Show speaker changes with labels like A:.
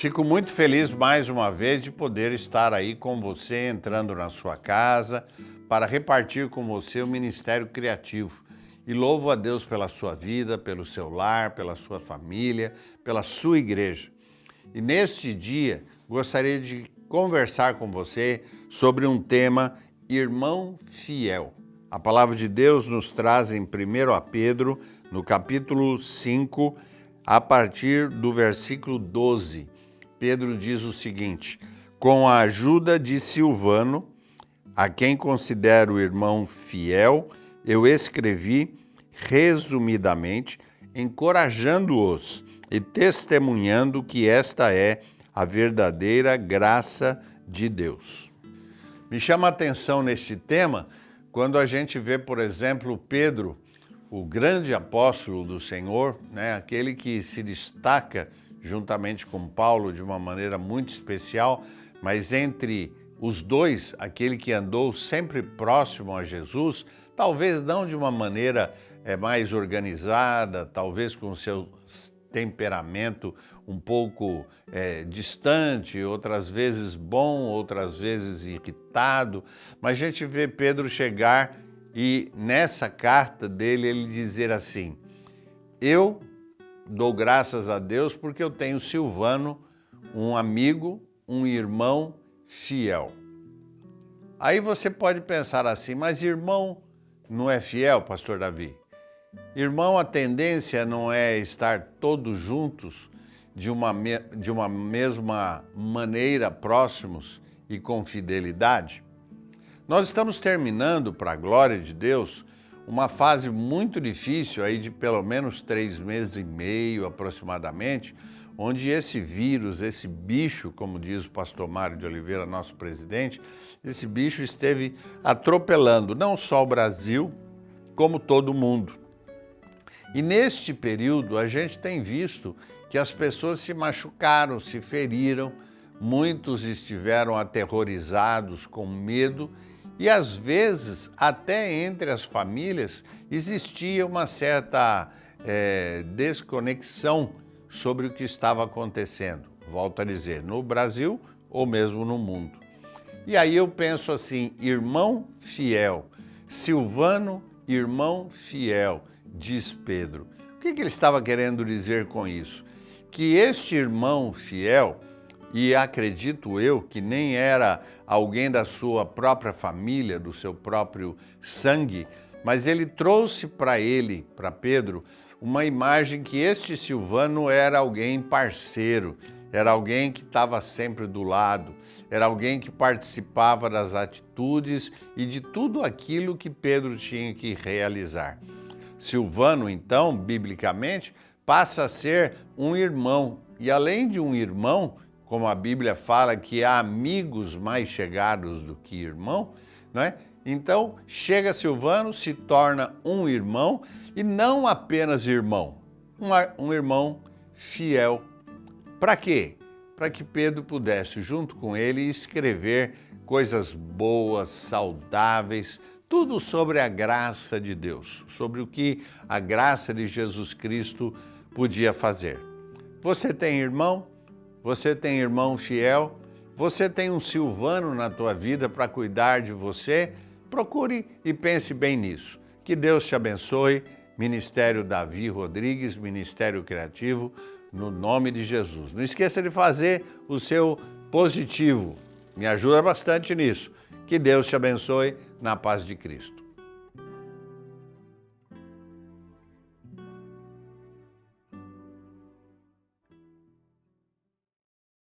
A: Fico muito feliz mais uma vez de poder estar aí com você, entrando na sua casa, para repartir com você o Ministério Criativo. E louvo a Deus pela sua vida, pelo seu lar, pela sua família, pela sua igreja. E neste dia, gostaria de conversar com você sobre um tema Irmão Fiel. A palavra de Deus nos traz em 1 Pedro, no capítulo 5, a partir do versículo 12. Pedro diz o seguinte: com a ajuda de Silvano, a quem considero irmão fiel, eu escrevi resumidamente, encorajando-os e testemunhando que esta é a verdadeira graça de Deus. Me chama a atenção neste tema quando a gente vê, por exemplo, Pedro, o grande apóstolo do Senhor, aquele que se destaca juntamente com Paulo de uma maneira muito especial, mas entre os dois, aquele que andou sempre próximo a Jesus, talvez não de uma maneira mais organizada, talvez com seu temperamento um pouco distante, outras vezes bom, outras vezes irritado, mas a gente vê Pedro chegar e nessa carta dele ele dizer assim: eu dou graças a Deus porque eu tenho Silvano, um amigo, um irmão fiel. Aí você pode pensar assim, mas irmão não é fiel, pastor Davi? Irmão, a tendência não é estar todos juntos de uma mesma maneira, próximos e com fidelidade? Nós estamos terminando, para a glória de Deus, uma fase muito difícil, aí de pelo menos 3 meses e meio aproximadamente, onde esse vírus, esse bicho, como diz o pastor Mário de Oliveira, nosso presidente, esse bicho esteve atropelando não só o Brasil, como todo mundo. E neste período a gente tem visto que as pessoas se machucaram, se feriram, muitos estiveram aterrorizados, com medo, e às vezes até entre as famílias existia uma certa desconexão sobre o que estava acontecendo, volto a dizer, no Brasil ou mesmo no mundo. E aí eu penso assim, irmão fiel, Silvano, irmão fiel, diz Pedro. O que ele estava querendo dizer com isso? Que este irmão fiel, e acredito eu que nem era alguém da sua própria família, do seu próprio sangue, mas ele trouxe para Pedro, uma imagem que este Silvano era alguém parceiro, era alguém que estava sempre do lado, era alguém que participava das atitudes e de tudo aquilo que Pedro tinha que realizar. Silvano, então, biblicamente, passa a ser um irmão, e além de um irmão, como a Bíblia fala que há amigos mais chegados do que irmão, Então, chega Silvano, se torna um irmão, e não apenas irmão, um irmão fiel. Para quê? Para que Pedro pudesse, junto com ele, escrever coisas boas, saudáveis, tudo sobre a graça de Deus, sobre o que a graça de Jesus Cristo podia fazer. Você tem irmão? Você tem irmão fiel? Você tem um Silvano na tua vida para cuidar de você? Procure e pense bem nisso. Que Deus te abençoe. Ministério Davi Rodrigues, Ministério Criativo, no nome de Jesus. Não esqueça de fazer o seu positivo. Me ajuda bastante nisso. Que Deus te abençoe na paz de Cristo.